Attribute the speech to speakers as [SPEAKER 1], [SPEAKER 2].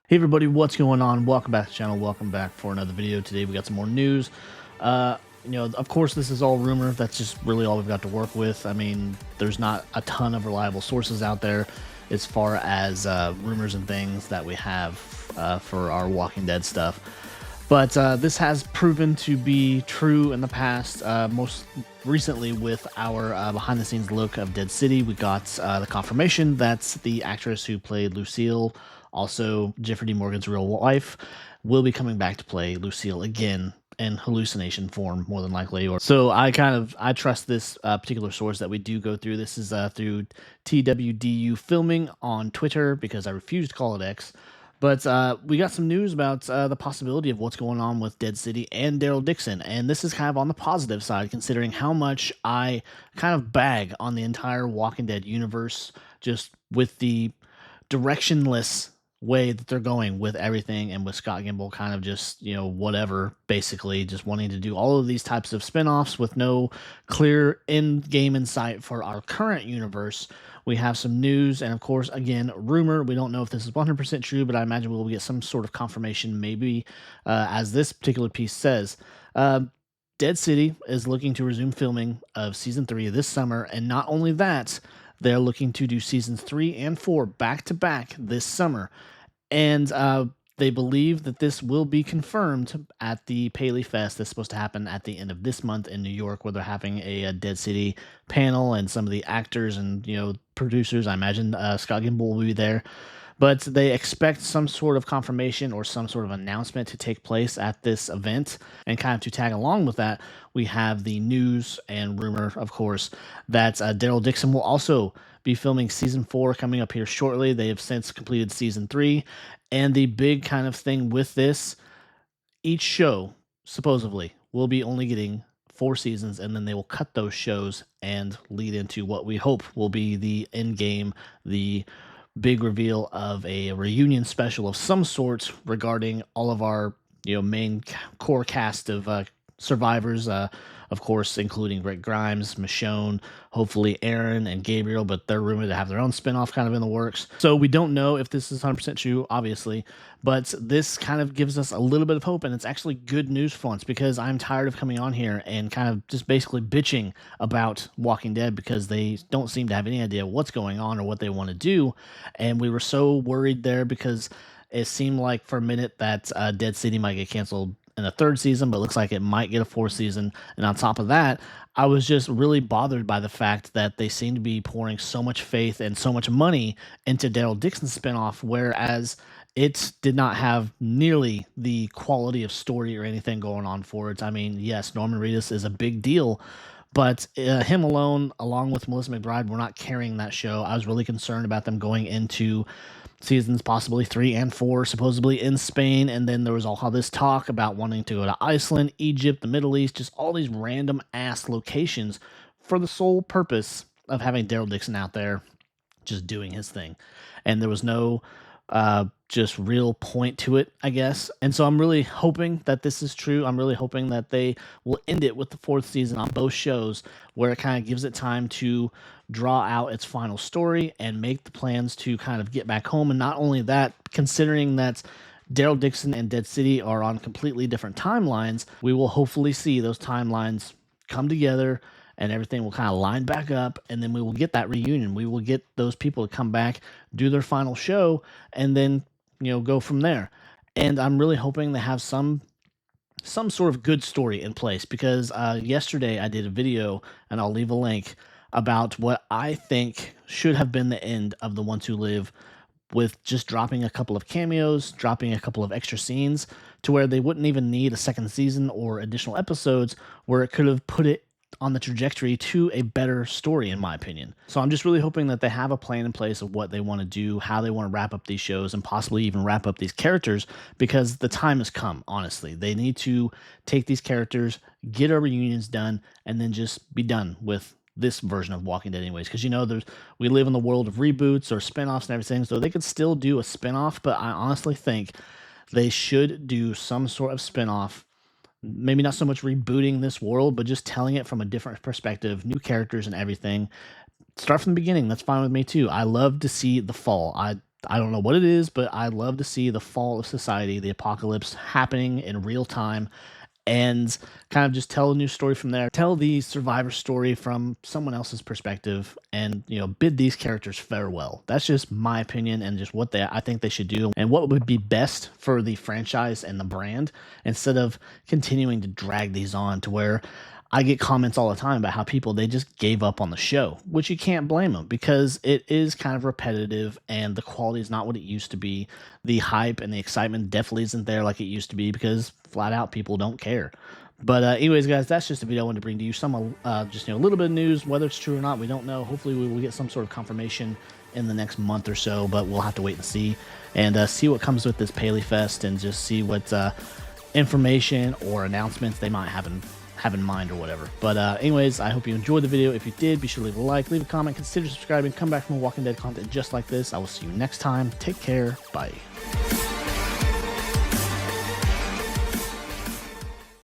[SPEAKER 1] Hey everybody, what's going on? Welcome back to the channel. Welcome back for another video. Today we got some more news. Of course, this is all rumor. That's just really all we've got to work with. I mean, there's not a ton of reliable sources out there as far as rumors and things that we have for our Walking Dead stuff. But this has proven to be true in the past. Most recently, with our behind-the-scenes look of Dead City, we got the confirmation that the actress who played Lucille, also Jeffrey D. Morgan's real wife, will be coming back to play Lucille again in hallucination form, more than likely. Or so I trust this particular source that we do go through. This is through TWDU Filming on Twitter, because I refuse to call it X. But we got some news about the possibility of what's going on with Dead City and Daryl Dixon. And this is kind of on the positive side, considering how much I kind of bag on the entire Walking Dead universe, just with the directionless way that they're going with everything, and with Scott Gimple kind of just, whatever, basically just wanting to do all of these types of spin-offs with no clear end game in sight for our current universe. We have some news, and of course, again, rumor. We don't know if this is 100% true, but I imagine we'll get some sort of confirmation, maybe, as this particular piece says. Dead City is looking to resume filming of season 3 this summer, and not only that, they're looking to do seasons 3 and 4 back to back this summer. And they believe that this will be confirmed at the Paley Fest that's supposed to happen at the end of this month in New York, where they're having a Dead City panel, and some of the actors and producers. I imagine Scott Gimple will be there. But they expect some sort of confirmation or some sort of announcement to take place at this event. And kind of to tag along with that, we have the news and rumor, of course, that Daryl Dixon will also be filming season 4 coming up here shortly. They have since completed season 3. And the big kind of thing with this, each show, supposedly, will be only getting 4 seasons, and then they will cut those shows and lead into what we hope will be the end game, the big reveal of a reunion special of some sort regarding all of our main core cast of survivors, of course, including Rick Grimes, Michonne, hopefully Aaron and Gabriel, but they're rumored to have their own spinoff kind of in the works. So we don't know if this is 100% true, obviously, but this kind of gives us a little bit of hope, and it's actually good news for once, because I'm tired of coming on here and kind of just basically bitching about Walking Dead, because they don't seem to have any idea what's going on or what they want to do. And we were so worried there, because it seemed like for a minute that Dead City might get canceled in a 3rd season, but it looks like it might get a 4th season. And on top of that, I was just really bothered by the fact that they seem to be pouring so much faith and so much money into Daryl Dixon's spinoff, whereas it did not have nearly the quality of story or anything going on for it. I mean, yes, Norman Reedus is a big deal, but him alone, along with Melissa McBride, were not carrying that show. I was really concerned about them going into seasons possibly 3 and 4, supposedly in Spain, and then there was all this talk about wanting to go to Iceland, Egypt, the Middle East, just all these random ass locations for the sole purpose of having Daryl Dixon out there just doing his thing. And there was no just real point to it, I guess. And so I'm really hoping that this is true. I'm really hoping that they will end it with the 4th season on both shows, where it kind of gives it time to draw out its final story and make the plans to kind of get back home. And not only that, considering that Daryl Dixon and Dead City are on completely different timelines, we will hopefully see those timelines come together, and everything will kind of line back up, and then we will get that reunion. We will get those people to come back, do their final show, and then go from there. And I'm really hoping they have some sort of good story in place, because yesterday I did a video, and I'll leave a link, about what I think should have been the end of The Ones Who Live, with just dropping a couple of cameos, dropping a couple of extra scenes, to where they wouldn't even need a 2nd season or additional episodes, where it could have put it on the trajectory to a better story, in my opinion. So I'm just really hoping that they have a plan in place of what they want to do, how they want to wrap up these shows, and possibly even wrap up these characters, because the time has come, honestly. They need to take these characters, get our reunions done, and then just be done with this version of Walking Dead anyways. Because we live in the world of reboots or spinoffs and everything, so they could still do a spinoff, but I honestly think they should do some sort of spinoff. Maybe not so much rebooting this world, but just telling it from a different perspective, new characters and everything. Start from the beginning. That's fine with me too. I love to see the fall. I don't know what it is, but I love to see the fall of society, the apocalypse happening in real time, and kind of just tell a new story from there. Tell the survivor story from someone else's perspective, and bid these characters farewell. That's just my opinion and just what I think they should do, and what would be best for the franchise and the brand, instead of continuing to drag these on to where I get comments all the time about how people, they just gave up on the show, which you can't blame them, because it is kind of repetitive and the quality is not what it used to be. The hype and the excitement definitely isn't there like it used to be, because flat out people don't care. But anyways, guys, that's just a video I wanted to bring to you. Some just a little bit of news. Whether it's true or not, we don't know. Hopefully we will get some sort of confirmation in the next month or so, but we'll have to wait and see, and see what comes with this Paley Fest, and just see what information or announcements they might have in mind or whatever. But anyways, I hope you enjoyed the video. If you did, be sure to leave a like, leave a comment, consider subscribing, come back for more Walking Dead content just like this. I will see you next time. Take care. Bye.